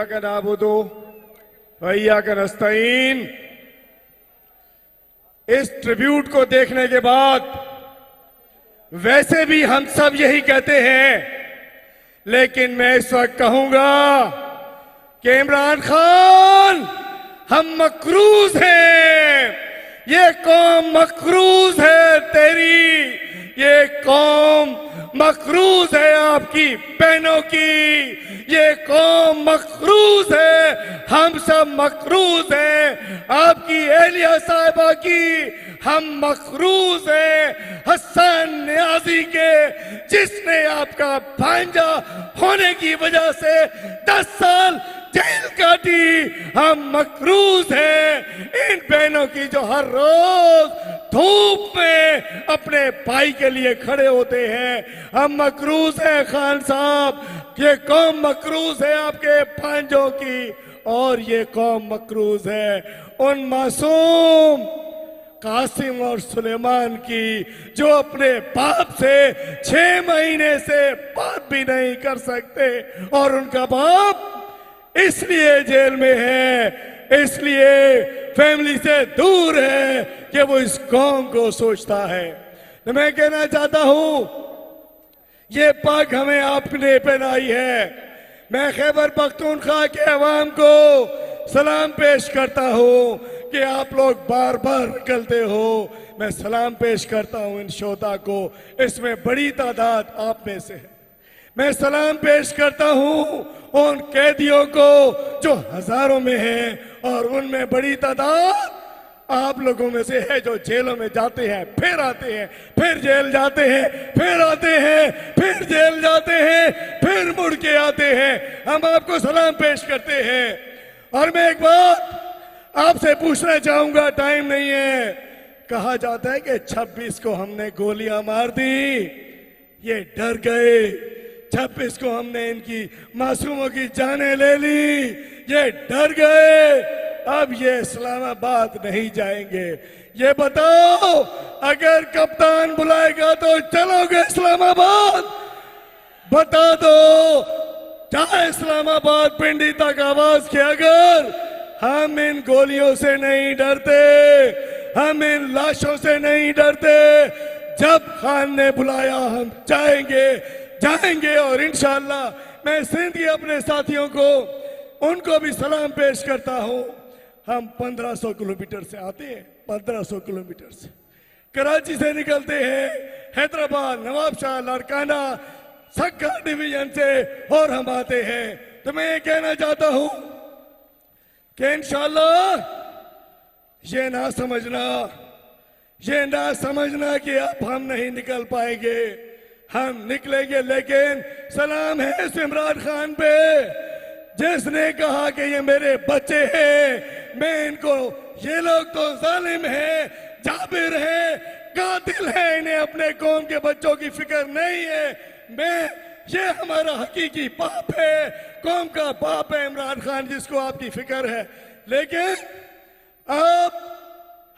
इय्याका नअबुदु व इय्याका नस्तईन। इस ट्रिब्यूट को देखने के बाद वैसे भी हम सब यही कहते हैं, लेकिन मैं इस वक्त कहूंगा कि इमरान खान हम मकरूज हैं, ये कौम मकरूज है तेरी, ये कौम मकरूज है आपकी बहनों की, ये कौम मकरूज है, हम सब मकरूज हैं आपकी एलिया साहिबा की, हम मकरूज हैं हसन नियाजी के, जिसने आपका भांजा होने की वजह से 10 साल जेल काटी। हम मकरूज हैं इन बहनों की जो हर रोज धूप में अपने भाई के लिए खड़े होते हैं। हम मकरूज हैं खान साहब, ये कौम मकरूज है आपके भांजों की, और ये कौम मकरूज है उन मासूम कासिम और सुलेमान की जो अपने बाप से 6 महीने से बात भी नहीं कर सकते, और उनका बाप इसलिए जेल में है, इसलिए फैमिली से दूर है कि वो इस कौम को सोचता है। तो मैं कहना चाहता हूं, ये पग हमें आपने पहनाई है। मैं खैबर पख्तूनख्वा के अवाम को सलाम पेश करता हूं कि आप लोग बार बार निकलते हो। मैं सलाम पेश करता हूं इन शोधा को, इसमें बड़ी तादाद आप में से है। मैं सलाम पेश करता हूं उन कैदियों को जो हजारों में हैं, और उनमें बड़ी तादाद आप लोगों में से है जो जेलों में जाते हैं, फिर आते हैं, फिर जेल जाते हैं, फिर आते हैं, फिर जेल जाते हैं, फिर मुड़ के आते हैं। हम आपको सलाम पेश करते हैं। और मैं एक बात आपसे पूछना चाहूंगा, टाइम नहीं है। कहा जाता है कि 26 को हमने गोलियां मार दी, ये डर गए। 26 को हमने इनकी मासूमों की जानें ले ली, ये डर गए। अब ये इस्लामाबाद नहीं जाएंगे। ये बताओ, अगर कप्तान बुलाएगा तो चलोगे इस्लामाबाद? बता दो, चाहे इस्लामाबाद पिंडी तक आवाज के। अगर हम इन गोलियों से नहीं डरते, हम इन लाशों से नहीं डरते, जब खान ने बुलाया हम जाएंगे, जाएंगे। और इंशाअल्लाह मैं सिंध के अपने साथियों को, उनको भी सलाम पेश करता हूं। हम 1500 किलोमीटर से आते हैं, 1500 किलोमीटर से कराची से निकलते हैं, हैदराबाद, नवाबशाह, लाड़काना, सक्का डिवीजन से, और हम आते हैं। तो मैं ये कहना चाहता हूं कि इंशाअल्लाह ये ना समझना कि अब हम नहीं निकल पाएंगे, हम निकलेंगे। लेकिन सलाम है इस इमरान खान पे जिसने कहा कि ये मेरे बच्चे हैं, मैं इनको, ये लोग तो जालिम हैं, जाबिर हैं, कातिल हैं, इन्हें अपने कौम के बच्चों की फिक्र नहीं है। ये हमारा हकीकी बाप है, कौम का बाप है इमरान खान, जिसको आपकी फिक्र है। लेकिन अब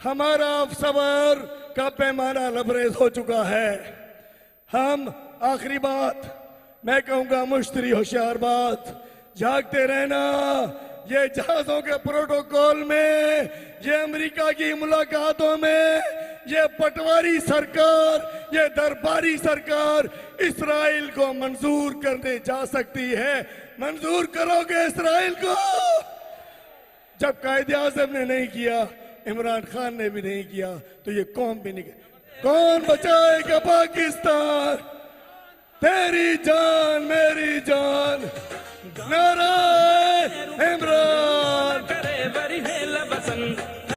हमारा सबर का पैमाना लबरेज हो चुका है। हम आखिरी बात मैं कहूंगा, मुश्तरी होशियार बात, जागते रहना। ये जहाजों के प्रोटोकॉल में, ये अमेरिका की मुलाकातों में, ये पटवारी सरकार, ये दरबारी सरकार इस्राइल को मंजूर करने जा सकती है। मंजूर करोगे इस्राइल को? जब कायदे-ए-आज़म ने नहीं किया, इमरान खान ने भी नहीं किया, तो ये कौम भी नहीं। कौन बचाएगा पाकिस्तान? तेरी जान मेरी जान, नारा